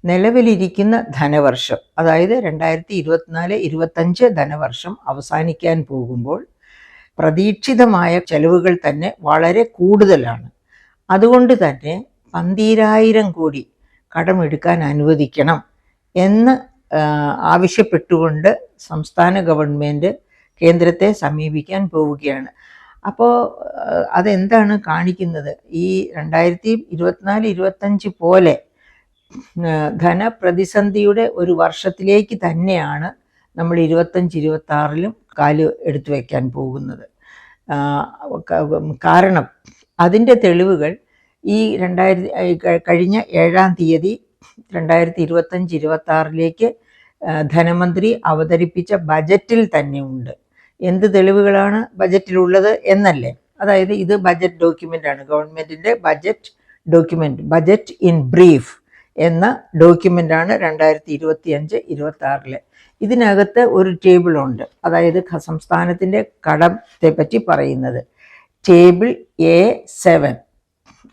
നിലവിലിരിക്കുന്ന ധനവർഷം, അതായത് 2024-25 ധനവർഷം അവസാനിക്കാൻ പോകുമ്പോൾ പ്രതീക്ഷിതമായ ചെലവുകൾ തന്നെ വളരെ കൂടുതലാണ്. അതുകൊണ്ട് തന്നെ 12,000 കോടി കടമെടുക്കാൻ അനുവദിക്കണം എന്ന് ആവശ്യപ്പെട്ടുകൊണ്ട് സംസ്ഥാന ഗവൺമെൻറ് കേന്ദ്രത്തെ സമീപിക്കാൻ പോവുകയാണ്. അപ്പോൾ അതെന്താണ് കാണിക്കുന്നത്? ഈ 2024-25 പോലെ ധനപ്രതിസന്ധിയുടെ ഒരു വർഷത്തിലേക്ക് തന്നെയാണ് നമ്മൾ 25-26 കാല് എടുത്തു വയ്ക്കാൻ പോകുന്നത്. കാരണം അതിൻ്റെ തെളിവുകൾ ഈ കഴിഞ്ഞ 7-ാം തീയതി 2025-26 ധനമന്ത്രി അവതരിപ്പിച്ച ബജറ്റിൽ തന്നെ ഉണ്ട്. എന്ത് തെളിവുകളാണ് ബജറ്റിലുള്ളത് എന്നല്ലേ? അതായത് ഇത് ബജറ്റ് ഡോക്യുമെൻ്റാണ്, ഗവൺമെൻറ്റിൻ്റെ budget document, budget in brief എന്ന ഡോക്യുമെൻ്റാണ് 2025-26. ഇതിനകത്ത് ഒരു ടേബിളുണ്ട്, അതായത് സംസ്ഥാനത്തിൻ്റെ കടത്തെ പറ്റി പറയുന്നത്. Table A7,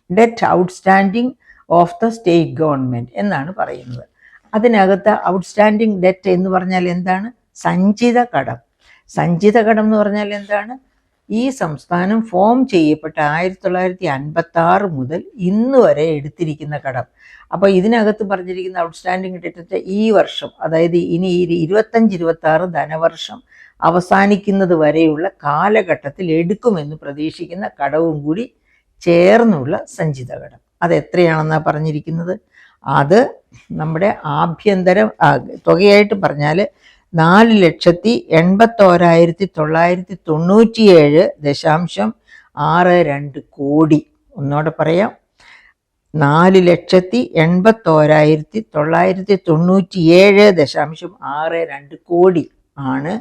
debt outstanding of the state government എന്നാണ് പറയുന്നത്. അതിനകത്ത് ഔട്ട്സ്റ്റാൻഡിങ് ഡെറ്റ് എന്ന് പറഞ്ഞാൽ എന്താണ്? സഞ്ചിത കടം. സഞ്ചിത കടം എന്ന് പറഞ്ഞാൽ എന്താണ്? ഈ സംസ്ഥാനം ഫോം ചെയ്യപ്പെട്ട 1956 മുതൽ ഇന്ന് വരെ എടുത്തിരിക്കുന്ന കടം. അപ്പോൾ ഇതിനകത്ത് പറഞ്ഞിരിക്കുന്ന ഔട്ട്സ്റ്റാൻഡിങ് ഡെറ്റ് ഈ വർഷം, അതായത് ഇനി 25-26 ധനവർഷം അവസാനിക്കുന്നത് വരെയുള്ള കാലഘട്ടത്തിൽ എടുക്കുമെന്ന് പ്രതീക്ഷിക്കുന്ന കടവും കൂടി ചേർന്നുള്ള സഞ്ചിത കടം. അത് എത്രയാണെന്നാണ് പറഞ്ഞിരിക്കുന്നത്? അത് നമ്മുടെ ആഭ്യന്തര തുകയായിട്ട് പറഞ്ഞാൽ 4,81,997.62 കോടി. ഒന്നോടെ പറയാം, 4,81,997.62 കോടി ആണ്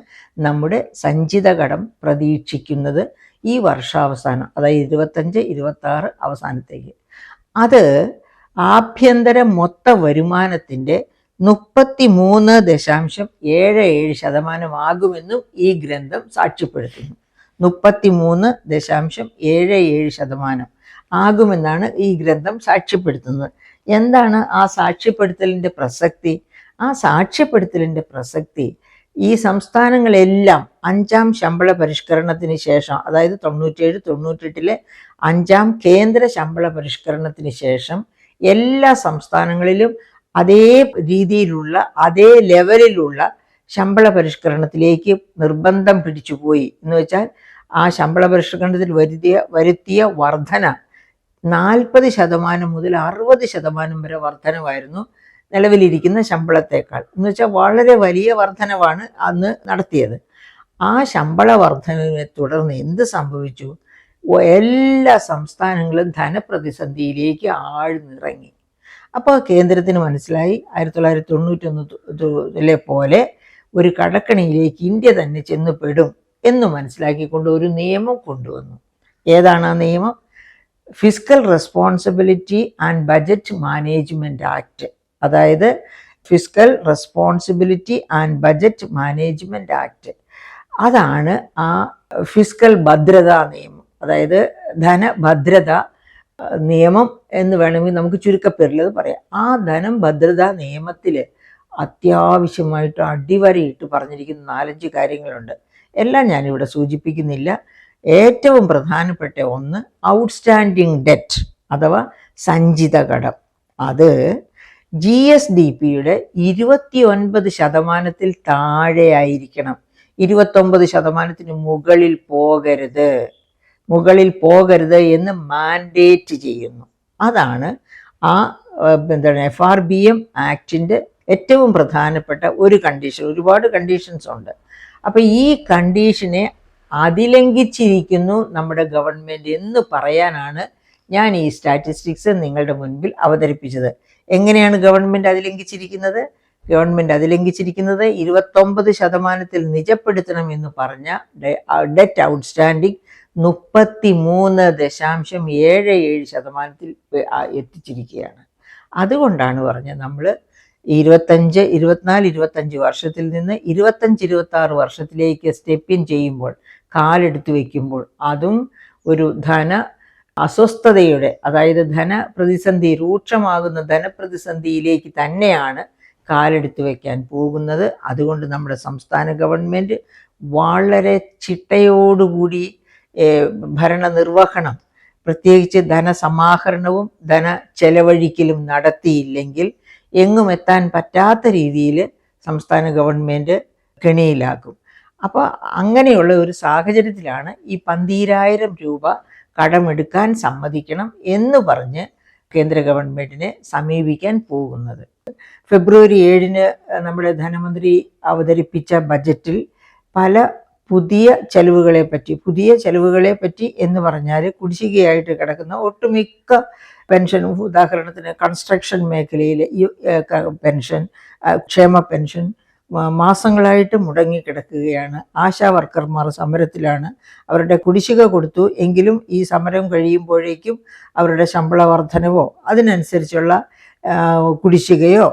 നമ്മുടെ സഞ്ചിത കടം പ്രതീക്ഷിക്കുന്നത് ഈ വർഷാവസാനം, അതായത് 25-26 അവസാനത്തേക്ക്. അത് ആഭ്യന്തര മൊത്ത വരുമാനത്തിൻ്റെ 33.77% ആകുമെന്നും ഈ ഗ്രന്ഥം സാക്ഷ്യപ്പെടുത്തുന്നു. 33.77% ആകുമെന്നാണ് ഈ ഗ്രന്ഥം സാക്ഷ്യപ്പെടുത്തുന്നത്. എന്താണ് ആ സാക്ഷ്യപ്പെടുത്തലിൻ്റെ പ്രസക്തി? ആ സാക്ഷ്യപ്പെടുത്തലിൻ്റെ പ്രസക്തി ഈ സംസ്ഥാനങ്ങളെല്ലാം 5-ാം ശമ്പള പരിഷ്കരണത്തിന് ശേഷം, അതായത് 97-98 5-ാം കേന്ദ്ര ശമ്പള പരിഷ്കരണത്തിന് ശേഷം എല്ലാ സംസ്ഥാനങ്ങളിലും അതേ രീതിയിലുള്ള അതേ ലെവലിലുള്ള ശമ്പള പരിഷ്കരണത്തിലേക്ക് നിർബന്ധം പിടിച്ചുപോയി. എന്ന് വെച്ചാൽ ആ ശമ്പള പരിഷ്കരണത്തിൽ വരുത്തിയ വർധന 40% മുതൽ 60% വരെ വർധനവായിരുന്നു നിലവിലിരിക്കുന്ന ശമ്പളത്തേക്കാൾ. എന്ന് വെച്ചാൽ വളരെ വലിയ വർധനവാണ് അന്ന് നടത്തിയത്. ആ ശമ്പള വർധനവിനെ തുടർന്ന് എന്ത് സംഭവിച്ചു? എല്ലാ സംസ്ഥാനങ്ങളും ധനപ്രതിസന്ധിയിലേക്ക് ആഴ്ന്നിറങ്ങി. അപ്പോൾ കേന്ദ്രത്തിന് മനസ്സിലായി 1991 പോലെ ഒരു കടക്കണിയിലേക്ക് ഇന്ത്യ തന്നെ ചെന്നുപെടും എന്ന് മനസ്സിലാക്കിക്കൊണ്ട് ഒരു നിയമം കൊണ്ടുവന്നു. ഏതാണ് ആ നിയമം? Fiscal responsibility and budget management act. അതായത് fiscal responsibility and budget management act. അതാണ് ആ ഫിസ്ക്കൽ ഭദ്രതാ നിയമം, അതായത് ധനഭദ്രത നിയമം എന്ന് വേണമെങ്കിൽ നമുക്ക് ചുരുക്കപ്പേരിൽ അത് പറയാം. ആ ധനം ഭദ്രതാ നിയമത്തിൽ അത്യാവശ്യമായിട്ട് അടിവരയിട്ട് പറഞ്ഞിരിക്കുന്ന 4-5 കാര്യങ്ങളുണ്ട്. എല്ലാം ഞാനിവിടെ സൂചിപ്പിക്കുന്നില്ല. ഏറ്റവും പ്രധാനപ്പെട്ട ഒന്ന് ഔട്ട്സ്റ്റാൻഡിങ് ഡെറ്റ് അഥവാ സഞ്ചിത കടം. അത് GSDPയുടെ 29% താഴെ ആയിരിക്കണം. 29% മുകളിൽ പോകരുത് എന്ന് മാൻഡേറ്റ് ചെയ്യുന്നു. അതാണ് ആ FRBM ആക്ടിൻ്റെ ഏറ്റവും പ്രധാനപ്പെട്ട ഒരു കണ്ടീഷൻ. ഒരുപാട് കണ്ടീഷൻസ് ഉണ്ട്. അപ്പോൾ ഈ കണ്ടീഷനെ അതിലംഘിച്ചിരിക്കുന്നു നമ്മുടെ ഗവൺമെൻറ് എന്ന് പറയാനാണ് ഞാൻ ഈ സ്റ്റാറ്റിസ്റ്റിക്സ് നിങ്ങളുടെ മുൻപിൽ അവതരിപ്പിച്ചത്. എങ്ങനെയാണ് ഗവൺമെൻറ് അതിലംഘിച്ചിരിക്കുന്നത്? ഗവൺമെൻറ് അതിലംഘിച്ചിരിക്കുന്നത് 29% നിജപ്പെടുത്തണമെന്ന് പറഞ്ഞ ഡെറ്റ് ഔട്ട്സ്റ്റാൻഡിങ് 33.77% എത്തിച്ചിരിക്കുകയാണ്. അതുകൊണ്ടാണ് പറഞ്ഞത് നമ്മൾ 24-25 വർഷത്തിൽ നിന്ന് 25-26 വർഷത്തിലേക്ക് സ്റ്റെപ്പ് ഇൻ ചെയ്യുമ്പോൾ, കാലെടുത്ത് വയ്ക്കുമ്പോൾ, അതും ഒരു അസ്വസ്ഥതയുടെ, അതായത് ധനപ്രതിസന്ധി, രൂക്ഷമാകുന്ന ധനപ്രതിസന്ധിയിലേക്ക് തന്നെയാണ് കാലെടുത്ത് വയ്ക്കാൻ പോകുന്നത്. അതുകൊണ്ട് നമ്മുടെ സംസ്ഥാന ഗവൺമെൻറ് വളരെ ചിട്ടയോടുകൂടി ഭരണനിർവഹണം, പ്രത്യേകിച്ച് ധനസമാഹരണവും ചെലവഴിക്കലും നടത്തിയില്ലെങ്കിൽ എങ്ങും എത്താൻ പറ്റാത്ത രീതിയിൽ സംസ്ഥാന ഗവൺമെൻറ് കെണിയിലാക്കും. അപ്പോൾ അങ്ങനെയുള്ള ഒരു സാഹചര്യത്തിലാണ് ഈ 12,000 രൂപ കടമെടുക്കാൻ സമ്മതിക്കണം എന്ന് പറഞ്ഞ് കേന്ദ്ര ഗവൺമെൻറ്റിനെ സമീപിക്കാൻ പോകുന്നത്. ഫെബ്രുവരി 7 നമ്മുടെ ധനമന്ത്രി അവതരിപ്പിച്ച ബജറ്റിൽ പല പുതിയ ചെലവുകളെ പറ്റി എന്ന് പറഞ്ഞാൽ കുടിശ്ശികയായിട്ട് കിടക്കുന്ന ഒട്ടുമിക്ക പെൻഷൻ, ഉദാഹരണത്തിന് കൺസ്ട്രക്ഷൻ മേഖലയിലെ ഈ പെൻഷൻ, ക്ഷേമ പെൻഷൻ മാസങ്ങളായിട്ട് മുടങ്ങിക്കിടക്കുകയാണ്. ആശാ വർക്കർമാർ സമരത്തിലാണ്. അവരുടെ കുടിശ്ശിക കൊടുത്തു എങ്കിലും ഈ സമരം കഴിയുമ്പോഴേക്കും അവരുടെ ശമ്പള വർധനവോ അതിനനുസരിച്ചുള്ള കുടിശ്ശികയോ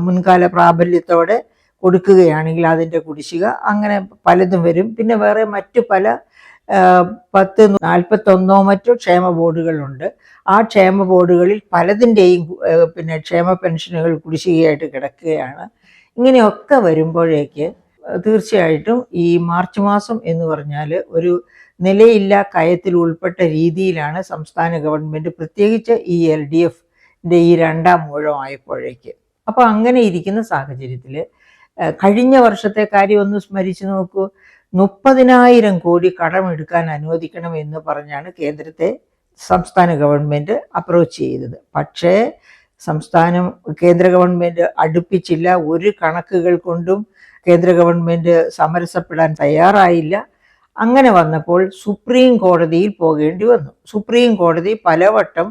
മുൻകാല പ്രാബല്യത്തോടെ കൊടുക്കുകയാണെങ്കിൽ അതിൻ്റെ കുടിശ്ശിക, അങ്ങനെ പലതും വരും. പിന്നെ വേറെ മറ്റു പല 41 മറ്റോ ക്ഷേമ ബോർഡുകളുണ്ട്. ആ ക്ഷേമ ബോർഡുകളിൽ പലതിൻ്റെയും പിന്നെ ക്ഷേമ പെൻഷനുകൾ കുടിശ്ശികയായിട്ട് കിടക്കുകയാണ്. ഇങ്ങനെയൊക്കെ വരുമ്പോഴേക്ക് തീർച്ചയായിട്ടും ഈ മാർച്ച് മാസം എന്ന് പറഞ്ഞാൽ ഒരു നിലയില്ല കയത്തിൽ ഉൾപ്പെട്ട രീതിയിലാണ് സംസ്ഥാന ഗവൺമെൻറ്, പ്രത്യേകിച്ച് ഈ LDFൻ്റെ ഈ 2ാം ഊഴം ആയപ്പോഴേക്ക്. അപ്പോൾ അങ്ങനെ ഇരിക്കുന്ന സാഹചര്യത്തിൽ കഴിഞ്ഞ വർഷത്തെ കാര്യം ഒന്ന് സ്മരിച്ചു നോക്കൂ. 30,000 കോടി കടമെടുക്കാൻ അനുവദിക്കണം എന്ന് പറഞ്ഞാണ് സംസ്ഥാന ഗവൺമെൻറ് അപ്രോച്ച് ചെയ്തത്. പക്ഷേ കേന്ദ്ര ഗവൺമെൻറ് അടുപ്പിച്ചില്ല. ഒരു കണക്കുകൾ കൊണ്ടും കേന്ദ്ര ഗവൺമെൻറ് സമരസപ്പെടാൻ തയ്യാറായില്ല. അങ്ങനെ വന്നപ്പോൾ സുപ്രീം കോടതിയിൽ പോകേണ്ടി വന്നു. സുപ്രീം കോടതി പലവട്ടം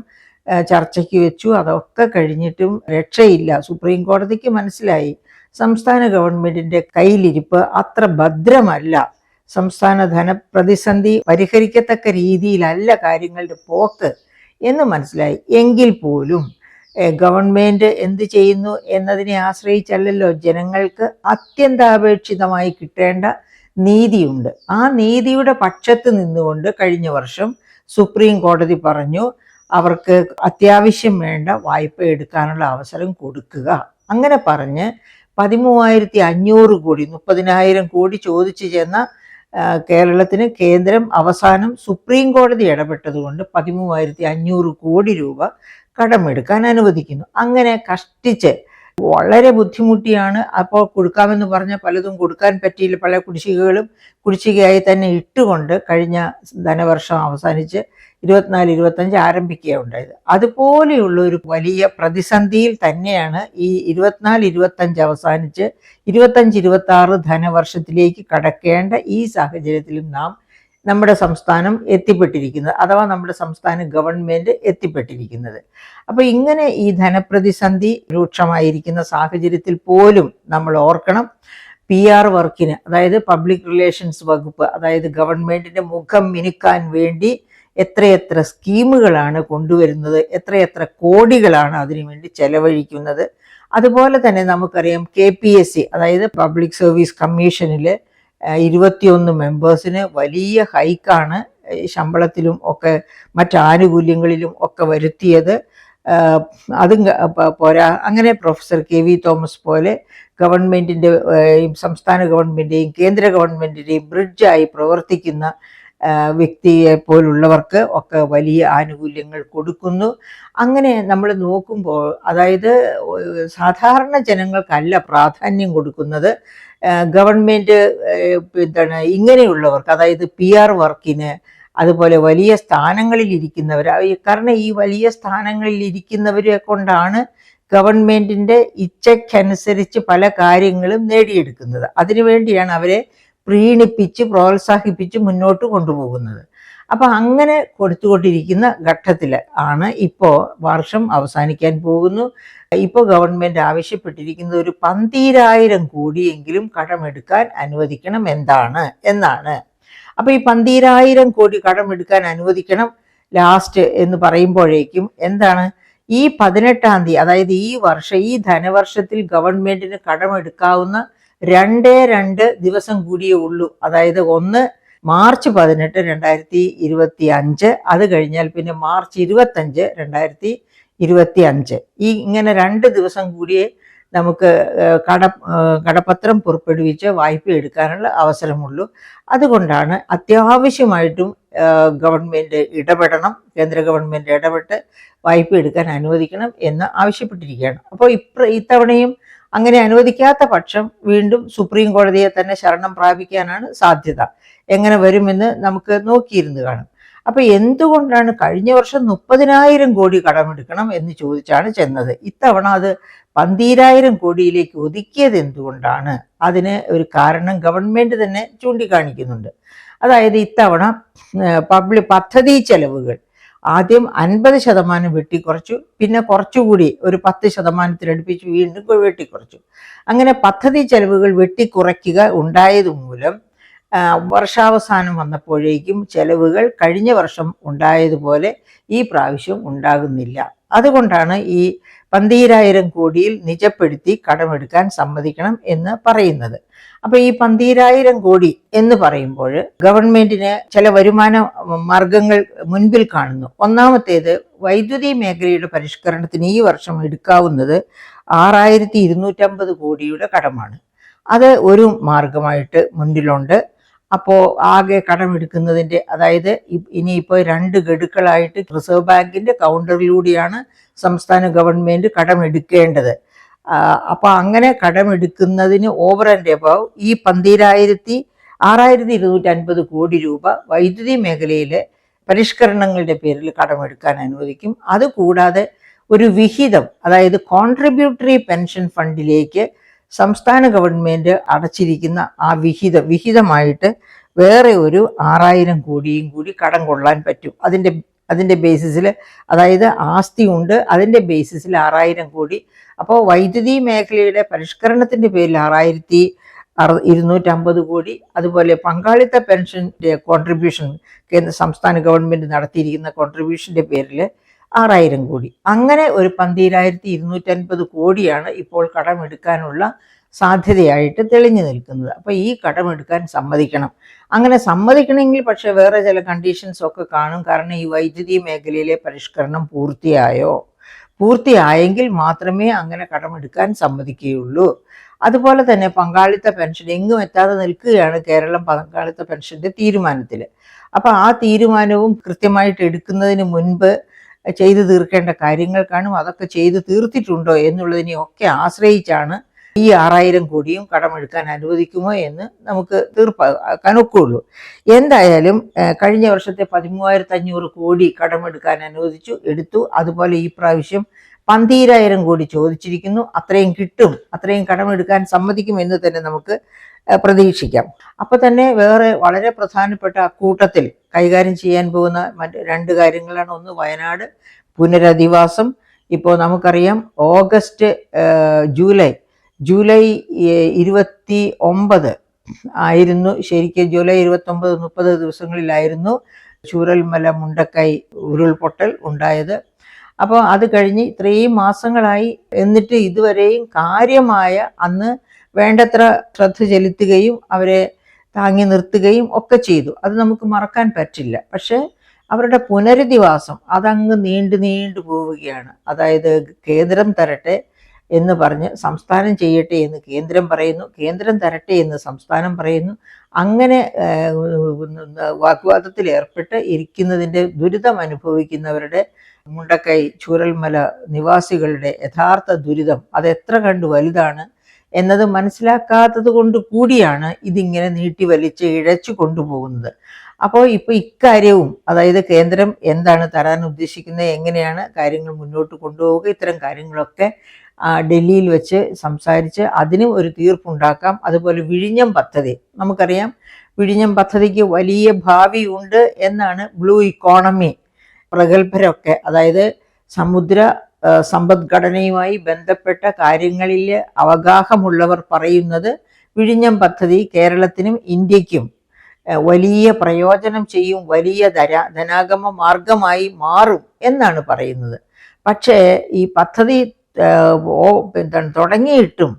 ചർച്ചയ്ക്ക് വെച്ചു. അതൊക്കെ കഴിഞ്ഞിട്ടും രക്ഷയില്ല. സുപ്രീം കോടതിക്ക് മനസ്സിലായി സംസ്ഥാന ഗവൺമെൻറ്റിൻ്റെ കയ്യിലിരിപ്പ് അത്ര ഭദ്രമല്ല, സംസ്ഥാന ധനപ്രതിസന്ധി പരിഹരിക്കത്തക്ക രീതിയിലല്ല കാര്യങ്ങളുടെ പോക്ക് എന്ന് മനസ്സിലായി. എങ്കിൽ പോലും ഗവൺമെൻറ് എന്ത് ചെയ്യുന്നു എന്നതിനെ ആശ്രയിച്ചല്ലല്ലോ ജനങ്ങൾക്ക് അത്യന്താപേക്ഷിതമായി കിട്ടേണ്ട നീതിയുണ്ട്. ആ നീതിയുടെ പക്ഷത്ത് നിന്നുകൊണ്ട് കഴിഞ്ഞ വർഷം സുപ്രീം കോടതി പറഞ്ഞു അവർക്ക് അത്യാവശ്യം വേണ്ട വായ്പ എടുക്കാനുള്ള അവസരം കൊടുക്കുക. അങ്ങനെ പറഞ്ഞ് 13,500 കോടി, 30,000 കോടി ചോദിച്ചു ചെന്ന കേരളത്തിന് കേന്ദ്രം അവസാനം സുപ്രീം കോടതി ഇടപെട്ടതുകൊണ്ട് 13,500 കോടി രൂപ കടമെടുക്കാൻ അനുവദിക്കുന്നു. അങ്ങനെ കഷ്ടിച്ച് വളരെ ബുദ്ധിമുട്ടിയാണ്. അപ്പോൾ കൊടുക്കാമെന്ന് പറഞ്ഞ പലതും കൊടുക്കാൻ പറ്റിയില്ല. പല കുടിശ്ശികയായി തന്നെ ഇട്ടുകൊണ്ട് കഴിഞ്ഞ ധനവർഷം അവസാനിച്ച് 24-25 ആരംഭിക്കുകയുണ്ടായത്. അതുപോലെയുള്ള ഒരു വലിയ പ്രതിസന്ധിയിൽ തന്നെയാണ് ഈ 24-25 അവസാനിച്ച് 25-26 ധനവർഷത്തിലേക്ക് കടക്കേണ്ട ഈ സാഹചര്യത്തിലും നമ്മുടെ സംസ്ഥാനം എത്തിപ്പെട്ടിരിക്കുന്നത്, അഥവാ നമ്മുടെ സംസ്ഥാന ഗവൺമെൻറ് എത്തിപ്പെട്ടിരിക്കുന്നത്. അപ്പോൾ ഇങ്ങനെ ഈ ധനപ്രതിസന്ധി രൂക്ഷമായിരിക്കുന്ന സാഹചര്യത്തിൽ പോലും നമ്മൾ ഓർക്കണം, PR വർക്കിന്, അതായത് പബ്ലിക് റിലേഷൻസ് വകുപ്പ്, അതായത് ഗവൺമെൻറ്റിൻ്റെ മുഖം മിനുക്കാൻ വേണ്ടി എത്രയെത്ര സ്കീമുകളാണ് കൊണ്ടുവരുന്നത്, എത്രയെത്ര കോടികളാണ് അതിനുവേണ്ടി ചെലവഴിക്കുന്നത്. അതുപോലെ തന്നെ നമുക്കറിയാം KPSC, അതായത് പബ്ലിക് സർവീസ് കമ്മീഷനിൽ 21 മെമ്പേഴ്സിന് വലിയ ഹൈക്കാണ് ശമ്പളത്തിലും ഒക്കെ മറ്റാനുകൂല്യങ്ങളിലും ഒക്കെ വരുത്തിയത്. അതും പോരാ, അങ്ങനെ പ്രൊഫസർ KV തോമസ് പോലെ ഗവൺമെൻറ്റിൻ്റെ, സംസ്ഥാന ഗവൺമെൻറ്റിൻ്റെയും കേന്ദ്ര ഗവൺമെൻറ്റിൻ്റെയും ബ്രിഡ്ജായി പ്രവർത്തിക്കുന്ന വ്യക്തിയെ പോലുള്ളവർക്ക് ഒക്കെ വലിയ ആനുകൂല്യങ്ങൾ കൊടുക്കുന്നു. അങ്ങനെ നമ്മൾ നോക്കുമ്പോൾ, അതായത് സാധാരണ ജനങ്ങൾക്കല്ല പ്രാധാന്യം കൊടുക്കുന്നത്, ഗവൺമെൻറ് ഇങ്ങനെയുള്ളവർക്ക്, അതായത് PR വർക്കിന്, അതുപോലെ വലിയ സ്ഥാനങ്ങളിൽ ഇരിക്കുന്നവർ. കാരണം ഈ വലിയ സ്ഥാനങ്ങളിൽ ഇരിക്കുന്നവരെ കൊണ്ടാണ് ഗവൺമെൻറ്റിൻ്റെ ഇച്ഛയ്ക്കനുസരിച്ച് പല കാര്യങ്ങളും നേടിയെടുക്കുന്നത്. അതിനുവേണ്ടിയാണ് അവരെ പ്രീണിപ്പിച്ച് പ്രോത്സാഹിപ്പിച്ച് മുന്നോട്ട് കൊണ്ടുപോകുന്നത്. അപ്പം അങ്ങനെ കൊടുത്തുകൊണ്ടിരിക്കുന്ന ഘട്ടത്തിൽ ആണ് ഇപ്പോൾ വർഷം അവസാനിക്കാൻ പോകുന്നു. ഇപ്പോൾ ഗവൺമെൻറ് ആവശ്യപ്പെട്ടിരിക്കുന്നത് ഒരു 12,000 കോടിയെങ്കിലും കടമെടുക്കാൻ അനുവദിക്കണം എന്നാണ്. അപ്പോൾ ഈ 12,000 കോടി കടമെടുക്കാൻ അനുവദിക്കണം ലാസ്റ്റ് എന്ന് പറയുമ്പോഴേക്കും എന്താണ്, ഈ 18-ാം തീയതി, അതായത് ഈ ധനവർഷത്തിൽ ഗവൺമെൻറ്റിന് കടമെടുക്കാവുന്ന 2 ദിവസം കൂടിയേ ഉള്ളൂ. അതായത് ഒന്ന് മാർച്ച് 18, 2025. അത് കഴിഞ്ഞാൽ പിന്നെ മാർച്ച് 25, 2025. ഇങ്ങനെ 2 ദിവസം കൂടിയേ നമുക്ക് കടപ്പത്രം പുറപ്പെടുവിച്ച് വായ്പ എടുക്കാനുള്ള അവസരമുള്ളൂ. അതുകൊണ്ടാണ് അത്യാവശ്യമായിട്ടും ഗവൺമെൻറ് ഇടപെടണം, കേന്ദ്ര ഗവൺമെൻറ് ഇടപെട്ട് വായ്പ എടുക്കാൻ അനുവദിക്കണം എന്ന് ആവശ്യപ്പെട്ടിരിക്കുകയാണ്. അപ്പോൾ ഇത്തവണയും അങ്ങനെ അനുവദിക്കാത്ത പക്ഷം വീണ്ടും സുപ്രീം കോടതിയെ തന്നെ ശരണം പ്രാപിക്കാനാണ് സാധ്യത. എങ്ങനെ വരുമെന്ന് നമുക്ക് നോക്കിയിരുന്നു കാണും. അപ്പൊ എന്തുകൊണ്ടാണ് കഴിഞ്ഞ വർഷം 30,000 കോടി കടമെടുക്കണം എന്ന് ചോദിച്ചാണ് ചെന്നത്. ഇത്തവണ അത് 12,000 കോടിയിലേക്ക് ഒതുക്കിയത് എന്തുകൊണ്ടാണ്? അതിന് ഒരു കാരണം ഗവൺമെന്റ് തന്നെ ചൂണ്ടിക്കാണിക്കുന്നുണ്ട്. അതായത് ഇത്തവണ പദ്ധതി ചെലവുകൾ ആദ്യം 50% വെട്ടിക്കുറച്ചു, പിന്നെ കുറച്ചുകൂടി ഒരു 10% അടുപ്പിച്ച് വീണ്ടും വെട്ടിക്കുറച്ചു. അങ്ങനെ പദ്ധതി ചെലവുകൾ വെട്ടിക്കുറയ്ക്കുക ഉണ്ടായത് മൂലം വർഷാവസാനം വന്നപ്പോഴേക്കും ചെലവുകൾ കഴിഞ്ഞ വർഷം ഉണ്ടായതുപോലെ ഈ പ്രാവശ്യം ഉണ്ടാകുന്നില്ല. അതുകൊണ്ടാണ് ഈ 12,000 കോടിയിൽ നിജപ്പെടുത്തി കടമെടുക്കാൻ സമ്മതിക്കണം എന്ന് പറയുന്നത്. അപ്പൊ ഈ 12,000 കോടി എന്ന് പറയുമ്പോൾ ഗവൺമെന്റിന് ചില വരുമാന മാർഗങ്ങൾ മുൻപിൽ കാണുന്നു. ഒന്നാമത്തേത്, വൈദ്യുതി മേഖലയുടെ പരിഷ്കരണത്തിന് ഈ വർഷം എടുക്കാവുന്നത് 6,250 കോടിയുടെ കടമാണ്. അത് ഒരു മാർഗമായിട്ട് മുൻപിലുണ്ട്. അപ്പോൾ ആകെ കടമെടുക്കുന്നതിൻ്റെ, അതായത് ഇനിയിപ്പോൾ 2 ഗഡുക്കളായിട്ട് റിസർവ് ബാങ്കിൻ്റെ കൗണ്ടറിലൂടെയാണ് സംസ്ഥാന ഗവൺമെൻറ് കടമെടുക്കേണ്ടത്. അപ്പോൾ അങ്ങനെ കടമെടുക്കുന്നതിന് ഓവർ ആൻഡ് എബവ് ഈ 6,250 കോടി രൂപ വൈദ്യുതി മേഖലയിലെ പരിഷ്കരണങ്ങളുടെ പേരിൽ കടമെടുക്കാൻ അനുവദിക്കും. അതുകൂടാതെ ഒരു വിഹിതം, അതായത് കോൺട്രിബ്യൂട്ടറി പെൻഷൻ ഫണ്ടിലേക്ക് സംസ്ഥാന ഗവൺമെൻറ് അടച്ചിരിക്കുന്ന ആ വിഹിതമായിട്ട് വേറെ ഒരു 6,000 കോടിയും കൂടി കടം കൊള്ളാൻ പറ്റും. അതിൻ്റെ ബേസിസിൽ, അതായത് ആസ്തി ഉണ്ട്, അതിൻ്റെ ബേസിസിൽ 6,000 കോടി. അപ്പോൾ വൈദ്യുതി മേഖലയുടെ പരിഷ്കരണത്തിൻ്റെ പേരിൽ 6,250 കോടി, അതുപോലെ പങ്കാളിത്ത പെൻഷൻ്റെ കോൺട്രിബ്യൂഷൻ സംസ്ഥാന ഗവൺമെൻറ് നടത്തിയിരിക്കുന്ന കോൺട്രിബ്യൂഷൻ്റെ പേരിൽ 6,000 കോടി. അങ്ങനെ ഒരു 12,250 കോടിയാണ് ഇപ്പോൾ കടമെടുക്കാനുള്ള സാധ്യതയായിട്ട് തെളിഞ്ഞു നിൽക്കുന്നത്. അപ്പോൾ ഈ കടമെടുക്കാൻ സമ്മതിക്കണം. അങ്ങനെ സമ്മതിക്കണമെങ്കിൽ പക്ഷേ വേറെ ചില കണ്ടീഷൻസ് ഒക്കെ കാണും. കാരണം ഈ വൈദ്യുതി മേഖലയിലെ പരിഷ്കരണം പൂർത്തിയായെങ്കിൽ മാത്രമേ അങ്ങനെ കടമെടുക്കാൻ സമ്മതിക്കുകയുള്ളൂ. അതുപോലെ തന്നെ പങ്കാളിത്ത പെൻഷൻ എങ്ങും എത്താതെ നിൽക്കുകയാണ് കേരളം പങ്കാളിത്ത പെൻഷൻ്റെ തീരുമാനത്തിൽ. അപ്പോൾ ആ തീരുമാനവും കൃത്യമായിട്ട് എടുക്കുന്നതിന് മുൻപ് ചെയ്തു തീർക്കേണ്ട കാര്യങ്ങൾ കാണും. അതൊക്കെ ചെയ്തു തീർത്തിട്ടുണ്ടോ എന്നുള്ളതിനെയൊക്കെ ആശ്രയിച്ചാണ് ഈ 6,000 കോടിയും കടമെടുക്കാൻ അനുവദിക്കുമോ എന്ന് നമുക്ക് കണക്കുള്ളൂ. എന്തായാലും കഴിഞ്ഞ വർഷത്തെ 13,500 കോടി കടമെടുക്കാൻ എടുത്തു. അതുപോലെ ഈ പ്രാവശ്യം 12,000 കോടി ചോദിച്ചിരിക്കുന്നു. അത്രയും കിട്ടും, അത്രയും കടമെടുക്കാൻ സമ്മതിക്കുമെന്ന് തന്നെ നമുക്ക് പ്രതീക്ഷിക്കാം. അപ്പൊ തന്നെ വേറെ വളരെ പ്രധാനപ്പെട്ട അക്കൂട്ടത്തിൽ കൈകാര്യം ചെയ്യാൻ പോകുന്ന മറ്റ് 2 കാര്യങ്ങളാണ്. ഒന്ന്, വയനാട് പുനരധിവാസം. ഇപ്പോൾ നമുക്കറിയാം ജൂലൈ 29 ആയിരുന്നു, ശരിക്കും ജൂലൈ 29, 30 ദിവസങ്ങളിലായിരുന്നു ചൂരൽമല മുണ്ടക്കൈ ഉരുൾപൊട്ടൽ ഉണ്ടായത്. അപ്പോൾ അത് കഴിഞ്ഞ് ഇത്രയും മാസങ്ങളായി, എന്നിട്ട് ഇതുവരെയും കാര്യമായ അന്ന് വേണ്ടത്ര ശ്രദ്ധ ചെലുത്തുകയും അവരെ താങ്ങി നിർത്തുകയും ഒക്കെ ചെയ്തു. അത് നമുക്ക് മറക്കാൻ പറ്റില്ല. പക്ഷേ അവരുടെ പുനരധിവാസം അതങ്ങ് നീണ്ടു പോവുകയാണ്. അതായത് കേന്ദ്രം തരട്ടെ എന്ന് പറഞ്ഞ് സംസ്ഥാനം ചെയ്യട്ടെ എന്ന് കേന്ദ്രം പറയുന്നു, കേന്ദ്രം തരട്ടെ എന്ന് സംസ്ഥാനം പറയുന്നു. അങ്ങനെ വാഗ്വാദത്തിൽ ഏർപ്പെട്ട് ഇരിക്കുന്നതിൻ്റെ ദുരിതം അനുഭവിക്കുന്നവരുടെ, മുണ്ടക്കൈ ചൂരൽമല നിവാസികളുടെ യഥാർത്ഥ ദുരിതം അതെത്ര കണ്ട് വലുതാണ് എന്നത് മനസ്സിലാക്കാത്തത് കൊണ്ട് കൂടിയാണ് ഇതിങ്ങനെ നീട്ടിവലിച്ച് ഇഴച്ചു കൊണ്ടുപോകുന്നത്. അപ്പോൾ ഇപ്പോൾ ഇക്കാര്യവും, അതായത് കേന്ദ്രം എന്താണ് തരാൻ ഉദ്ദേശിക്കുന്നത്, എങ്ങനെയാണ് കാര്യങ്ങൾ മുന്നോട്ട് കൊണ്ടുപോവുക, ഇത്തരം കാര്യങ്ങളൊക്കെ ഡൽഹിയിൽ വെച്ച് സംസാരിച്ച് അതിനും ഒരു തീർപ്പുണ്ടാക്കാം. അതുപോലെ വിഴിഞ്ഞം പദ്ധതി, നമുക്കറിയാം വിഴിഞ്ഞം പദ്ധതിക്ക് വലിയ ഭാവി ഉണ്ട് എന്നാണ് ബ്ലൂ ഇക്കോണമി പ്രഗത്ഭരൊക്കെ, അതായത് സമുദ്ര സമ്പദ്ഘടനയുമായി ബന്ധപ്പെട്ട കാര്യങ്ങളിൽ അവഗാഹമുള്ളവർ പറയുന്നത് വിഴിഞ്ഞം പദ്ധതി കേരളത്തിനും ഇന്ത്യക്കും വലിയ പ്രയോജനം ചെയ്യും, വലിയ ധനാഗമ മാർഗമായി മാറും എന്നാണ് പറയുന്നത്. പക്ഷേ ഈ പദ്ധതി തുടങ്ങിയിട്ടും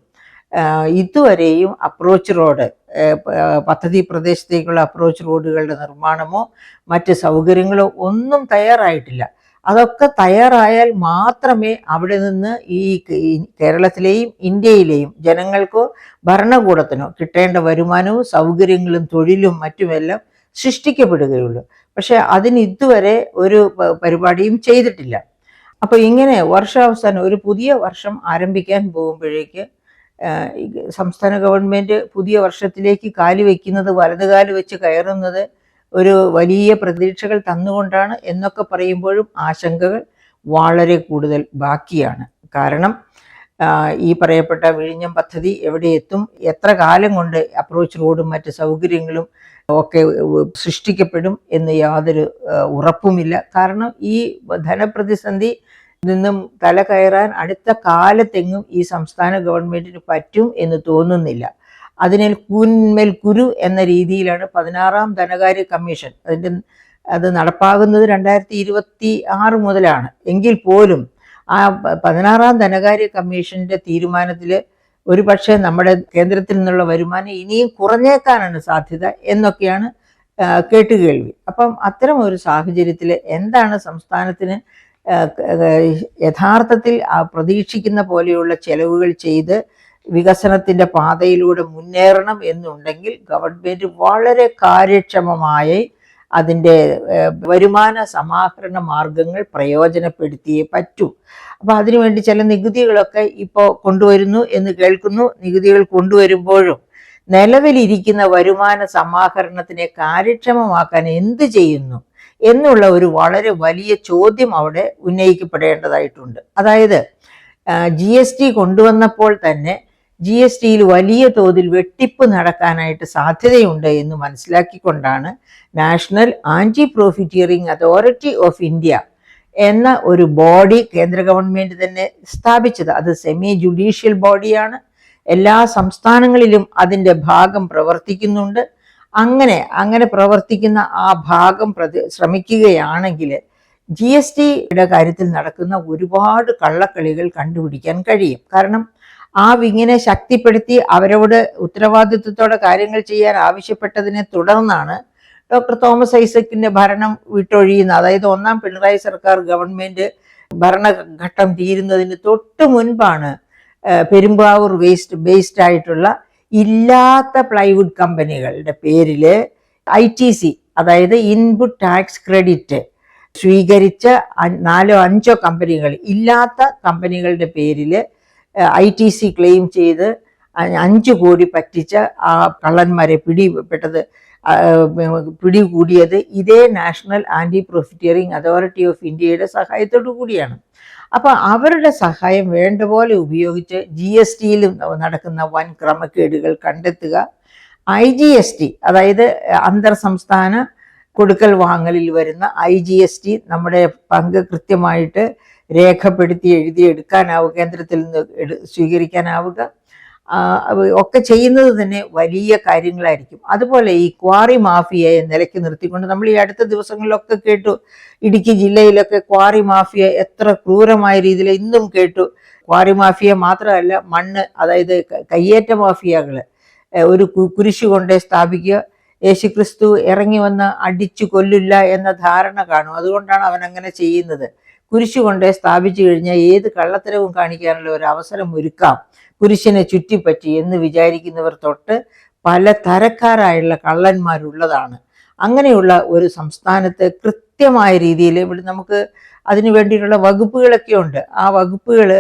ഇതുവരെയും അപ്രോച്ച് റോഡ്, പദ്ധതി പ്രദേശത്തേക്കുള്ള അപ്രോച്ച് റോഡുകളുടെ നിർമ്മാണമോ മറ്റ് സൗകര്യങ്ങളോ ഒന്നും തയ്യാറായിട്ടില്ല. അതൊക്കെ തയ്യാറായാൽ മാത്രമേ അവിടെ നിന്ന് ഈ കേരളത്തിലെയും ഇന്ത്യയിലെയും ജനങ്ങൾക്കോ ഭരണകൂടത്തിനോ കിട്ടേണ്ട വരുമാനവും സൗകര്യങ്ങളും തൊഴിലും മറ്റുമെല്ലാം സൃഷ്ടിക്കപ്പെടുകയുള്ളൂ. പക്ഷെ അതിന് ഇതുവരെ ഒരു പരിപാടിയും ചെയ്തിട്ടില്ല. അപ്പോൾ ഇങ്ങനെ വർഷാവസാനം ഒരു പുതിയ വർഷം ആരംഭിക്കാൻ പോകുമ്പോഴേക്ക് സംസ്ഥാന ഗവൺമെൻറ് പുതിയ വർഷത്തിലേക്ക് കാല് വയ്ക്കുന്നത്, വലതുകാല് വെച്ച് കയറുന്നത് ഒരു വലിയ പ്രതീക്ഷകൾ തന്നുകൊണ്ടാണ് എന്നൊക്കെ പറയുമ്പോഴും ആശങ്കകൾ വളരെ കൂടുതൽ ബാക്കിയാണ്. കാരണം ഈ പറയപ്പെട്ട വിഴിഞ്ഞം പദ്ധതി എവിടെ എത്തും, എത്ര കാലം കൊണ്ട് അപ്രോച്ച് റോഡും മറ്റ് സൗകര്യങ്ങളും ഒക്കെ സൃഷ്ടിക്കപ്പെടും എന്ന് യാതൊരു ഉറപ്പുമില്ല. കാരണം ഈ ധനപ്രതിസന്ധി നിന്നും തല കയറാൻ അടുത്ത കാലത്തെങ്ങും ഈ സംസ്ഥാന ഗവൺമെൻറ്റിന് പറ്റും എന്ന് തോന്നുന്നില്ല. അതിനാൽ കൂന്മേൽ കുരു എന്ന രീതിയിലാണ് 16ാം ധനകാര്യ കമ്മീഷൻ അത് നടപ്പാകുന്നത് 2026 മുതലാണ്. എങ്കിൽ പോലും ആ 16ാം ധനകാര്യ കമ്മീഷൻ്റെ തീരുമാനത്തിൽ ഒരു പക്ഷേ നമ്മുടെ കേന്ദ്രത്തിൽ നിന്നുള്ള വരുമാനം ഇനിയും കുറഞ്ഞേക്കാനാണ് സാധ്യത എന്നൊക്കെയാണ് കേട്ടുകേൾവി. അപ്പം അത്തരം ഒരു സാഹചര്യത്തിൽ എന്താണ് സംസ്ഥാനത്തിന് യഥാർത്ഥത്തിൽ പ്രതീക്ഷിക്കുന്ന പോലെയുള്ള ചെലവുകൾ ചെയ്ത് വികസനത്തിൻ്റെ പാതയിലൂടെ മുന്നേറണം എന്നുണ്ടെങ്കിൽ ഗവൺമെൻറ് വളരെ കാര്യക്ഷമമായി അതിൻ്റെ വരുമാന സമാഹരണ മാർഗങ്ങൾ പ്രയോജനപ്പെടുത്തിയേ പറ്റൂ. അപ്പോൾ അതിനുവേണ്ടി ചില നികുതികളൊക്കെ ഇപ്പോൾ കൊണ്ടുവരുന്നു എന്ന് കേൾക്കുന്നു. നികുതികൾ കൊണ്ടുവരുമ്പോഴും നിലവിലിരിക്കുന്ന വരുമാന സമാഹരണത്തിനെ കാര്യക്ഷമമാക്കാൻ എന്ത് ചെയ്യുന്നു എന്നുള്ള ഒരു വളരെ വലിയ ചോദ്യം അവിടെ ഉന്നയിക്കപ്പെടേണ്ടതായിട്ടുണ്ട്. അതായത് GST കൊണ്ടുവന്നപ്പോൾ തന്നെ GSTയിൽ വലിയ തോതിൽ വെട്ടിപ്പ് നടക്കാനായിട്ട് സാധ്യതയുണ്ട് എന്ന് മനസ്സിലാക്കിക്കൊണ്ടാണ് national anti profiteering authority of India എന്ന ഒരു ബോഡി കേന്ദ്ര ഗവൺമെൻറ് തന്നെ സ്ഥാപിച്ചത്. അത് സെമി ജുഡീഷ്യൽ ബോഡിയാണ്. എല്ലാ സംസ്ഥാനങ്ങളിലും അതിൻ്റെ ഭാഗം പ്രവർത്തിക്കുന്നുണ്ട്. അങ്ങനെ പ്രവർത്തിക്കുന്ന ആ ഭാഗം ശ്രമിക്കുകയാണെങ്കിൽ GSTയുടെ കാര്യത്തിൽ നടക്കുന്ന ഒരുപാട് കള്ളക്കളികൾ കണ്ടുപിടിക്കാൻ കഴിയും. കാരണം ആ വിങ്ങിനെ ശക്തിപ്പെടുത്തി അവരോട് ഉത്തരവാദിത്വത്തോടെ കാര്യങ്ങൾ ചെയ്യാൻ ആവശ്യപ്പെട്ടതിനെ തുടർന്നാണ് ഡോക്ടർ തോമസ് ഐസക്കിന്റെ ഭരണം വിട്ടൊഴിയുന്നത്. അതായത് 1ാം പിണറായി സർക്കാർ ഗവൺമെൻറ് ഭരണഘട്ടം തീരുന്നതിന് തൊട്ട് മുൻപാണ് പെരുമ്പാവൂർ ബേസ്ഡ് ആയിട്ടുള്ള ഇല്ലാത്ത പ്ലൈവുഡ് കമ്പനികളുടെ പേരിൽ ITC അതായത് ഇൻപുട്ട് ടാക്സ് ക്രെഡിറ്റ് സ്വീകരിച്ച 4-5 കമ്പനികൾ, ഇല്ലാത്ത കമ്പനികളുടെ പേരിൽ ITC ക്ലെയിം ചെയ്ത് 5 കോടി പറ്റിച്ച ആ കള്ളന്മാരെ പിടികൂടിയത് ഇതേ national anti profiteering authority of ഇന്ത്യയുടെ സഹായത്തോടു കൂടിയാണ്. അപ്പോൾ അവരുടെ സഹായം വേണ്ട പോലെ ഉപയോഗിച്ച് GSTയിൽ നടക്കുന്ന വൻ ക്രമക്കേടുകൾ കണ്ടെത്തുക, IGST അതായത് അന്തർ സംസ്ഥാന കൊടുക്കൽ വാങ്ങലിൽ വരുന്ന IGST നമ്മുടെ പങ്ക് കൃത്യമായിട്ട് രേഖപ്പെടുത്തി എഴുതിയെടുക്കാനാവുക, കേന്ദ്രത്തിൽ നിന്ന് സ്വീകരിക്കാനാവുക ഒക്കെ ചെയ്യുന്നത് തന്നെ വലിയ കാര്യങ്ങളായിരിക്കും. അതുപോലെ ഈ ക്വാറി മാഫിയയെ നിലയ്ക്ക് നിർത്തിക്കൊണ്ട് നമ്മൾ ഈ അടുത്ത ദിവസങ്ങളിലൊക്കെ കേട്ടു, ഇടുക്കി ജില്ലയിലൊക്കെ ക്വാറി മാഫിയ എത്ര ക്രൂരമായ രീതിയിൽ ഇന്നും കേട്ടു. ക്വാറി മാഫിയ മാത്രമല്ല, മണ്ണ് അതായത് കയ്യേറ്റ മാഫിയകൾ ഒരു കുരിശു കൊണ്ടേ സ്ഥാപിക്കുക, യേശുക്രിസ്തു ഇറങ്ങി വന്ന് അടിച്ചു കൊല്ലില്ല എന്ന ധാരണ കാണും. അതുകൊണ്ടാണ് അവൻ അങ്ങനെ ചെയ്യുന്നത്. കുരിശു കൊണ്ടേ സ്ഥാപിച്ചു കഴിഞ്ഞാൽ ഏത് കള്ളത്തരവും കാണിക്കാനുള്ള ഒരു അവസരം ഒരുക്കാം, കുരിശിനെ ചുറ്റിപ്പറ്റി എന്ന് വിചാരിക്കുന്നവർ തൊട്ട് പല തരക്കാരായുള്ള കള്ളന്മാരുള്ളതാണ്. അങ്ങനെയുള്ള ഒരു സംസ്ഥാനത്ത് കൃത്യമായ രീതിയിൽ ഇവിടെ നമുക്ക് അതിനു വേണ്ടിയിട്ടുള്ള വകുപ്പുകളൊക്കെ ഉണ്ട്. ആ വകുപ്പുകൾ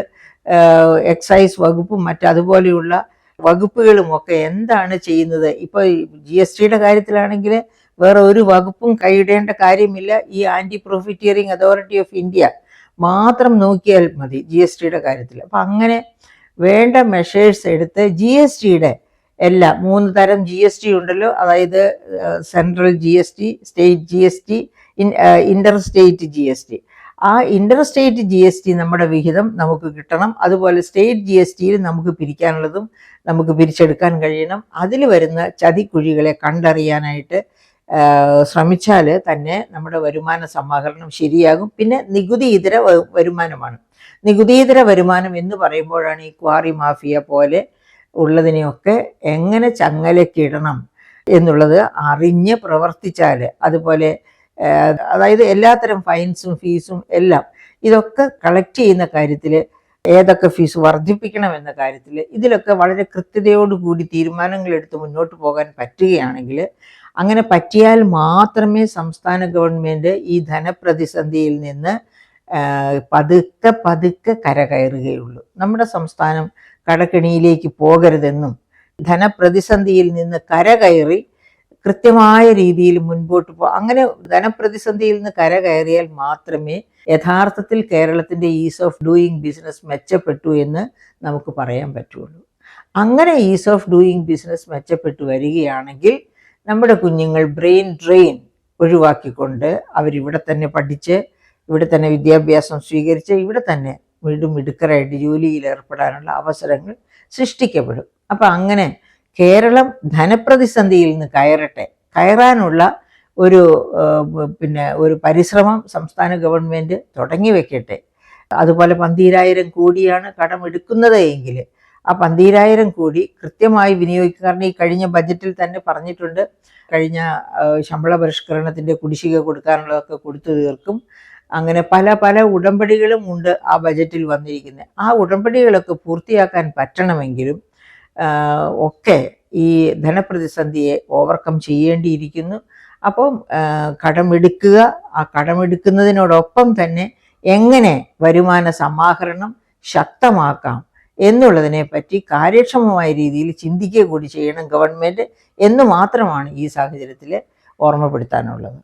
എക്സൈസ് വകുപ്പും മറ്റതുപോലെയുള്ള വകുപ്പുകളും ഒക്കെ എന്താണ് ചെയ്യുന്നത്? ഇപ്പോൾ GSTയുടെ കാര്യത്തിലാണെങ്കിൽ വേറെ ഒരു വകുപ്പും കൈയിടേണ്ട കാര്യമില്ല. ഈ anti profiteering authority of India മാത്രം നോക്കിയാൽ മതി GSTയുടെ കാര്യത്തിൽ. അപ്പം അങ്ങനെ വേണ്ട മെഷേഴ്സ് എടുത്ത് GSTയുടെ എല്ലാ 3 തരം GST ഉണ്ടല്ലോ, അതായത് central GST, state GST, Inter state GST. ആ ഇന്റർ സ്റ്റേറ്റ് GST നമ്മുടെ വിഹിതം നമുക്ക് കിട്ടണം. അതുപോലെ സ്റ്റേറ്റ് GSTയിൽ നമുക്ക് പിരിക്കാനുള്ളതും നമുക്ക് പിരിച്ചെടുക്കാൻ കഴിയണം. അതിൽ വരുന്ന ചതിക്കുഴികളെ കണ്ടറിയാനായിട്ട് ശ്രമിച്ചാൽ തന്നെ നമ്മുടെ വരുമാന സമാഹരണം ശരിയാകും. പിന്നെ നികുതി ഇതര വരുമാനമാണ്. നികുതിയിതര വരുമാനം എന്ന് പറയുമ്പോഴാണ് ഈ ക്വാറി മാഫിയ പോലെ ഉള്ളതിനെയൊക്കെ എങ്ങനെ ചങ്ങലക്കിടണം എന്നുള്ളത് അറിഞ്ഞ് പ്രവർത്തിച്ചാൽ, അതുപോലെ അതായത് എല്ലാത്തരം ഫൈൻസും ഫീസും എല്ലാം ഇതൊക്കെ കളക്ട് ചെയ്യുന്ന കാര്യത്തിൽ, ഏതൊക്കെ ഫീസ് വർദ്ധിപ്പിക്കണം എന്ന കാര്യത്തിൽ ഇതിലൊക്കെ വളരെ കൃത്യതയോടുകൂടി തീരുമാനങ്ങൾ എടുത്ത് മുന്നോട്ട് പോകാൻ പറ്റുകയാണെങ്കിൽ, അങ്ങനെ പറ്റിയാൽ മാത്രമേ സംസ്ഥാന ഗവൺമെൻറ് ഈ ധനപ്രതിസന്ധിയിൽ നിന്ന് പതുക്കെ പതുക്കെ കരകയറുകയുള്ളൂ. നമ്മുടെ സംസ്ഥാനം കടക്കെണിയിലേക്ക് പോകരുതെന്നും ധനപ്രതിസന്ധിയിൽ നിന്ന് കരകയറി കൃത്യമായ രീതിയിൽ മുൻപോട്ട് അങ്ങനെ ധനപ്രതിസന്ധിയിൽ നിന്ന് കരകയറിയാൽ മാത്രമേ യഥാർത്ഥത്തിൽ കേരളത്തിൻ്റെ ഈസ് ഓഫ് ഡൂയിങ് ബിസിനസ് മെച്ചപ്പെട്ടു എന്ന് നമുക്ക് പറയാൻ പറ്റുള്ളൂ. അങ്ങനെ ഈസ് ഓഫ് ഡൂയിങ് ബിസിനസ് മെച്ചപ്പെട്ടു വരികയാണെങ്കിൽ നമ്മുടെ കുഞ്ഞുങ്ങൾ ബ്രെയിൻ ഡ്രെയിൻ ഒഴിവാക്കിക്കൊണ്ട് അവരിവിടെ തന്നെ പഠിച്ച്, ഇവിടെ തന്നെ വിദ്യാഭ്യാസം സ്വീകരിച്ച്, ഇവിടെ തന്നെ വീണ്ടും മിടുക്കരായിട്ട് ജോലിയിൽ ഏർപ്പെടാനുള്ള അവസരങ്ങൾ സൃഷ്ടിക്കപ്പെടും. അപ്പം അങ്ങനെ കേരളം ധനപ്രതിസന്ധിയിൽ നിന്ന് കയറാനുള്ള ഒരു പരിശ്രമം സംസ്ഥാന ഗവൺമെൻറ് തുടങ്ങി വെക്കട്ടെ. അതുപോലെ 12,000 കോടിയാണ് കടമെടുക്കുന്നത് എങ്കിൽ ആ 12,000 കോടി കൃത്യമായി വിനിയോഗിക്കുക. കാരണം ഈ കഴിഞ്ഞ ബജറ്റിൽ തന്നെ പറഞ്ഞിട്ടുണ്ട്, കഴിഞ്ഞ ശമ്പള പരിഷ്കരണത്തിൻ്റെ കുടിശ്ശിക കൊടുക്കാനുള്ളതൊക്കെ കൊടുത്തു തീർക്കും. അങ്ങനെ പല പല ഉടമ്പടികളും ഉണ്ട് ആ ബജറ്റിൽ വന്നിരിക്കുന്നത്. ആ ഉടമ്പടികളൊക്കെ പൂർത്തിയാക്കാൻ പറ്റണമെങ്കിലും ഒക്കെ ഈ ധനപ്രതിസന്ധിയെ ഓവർകം ചെയ്യേണ്ടിയിരിക്കുന്നു. അപ്പം കടമെടുക്കുക, ആ കടമെടുക്കുന്നതിനോടൊപ്പം തന്നെ എങ്ങനെ വരുമാന സമാഹരണം ശക്തമാക്കാം എന്നുള്ളതിനെ പറ്റി കാര്യക്ഷമമായ രീതിയിൽ ചിന്തിക്കുക കൂടി ചെയ്യണം ഗവൺമെൻറ് എന്ന് മാത്രമാണ് ഈ സാഹചര്യത്തിൽ ഓർമ്മപ്പെടുത്താനുള്ളത്.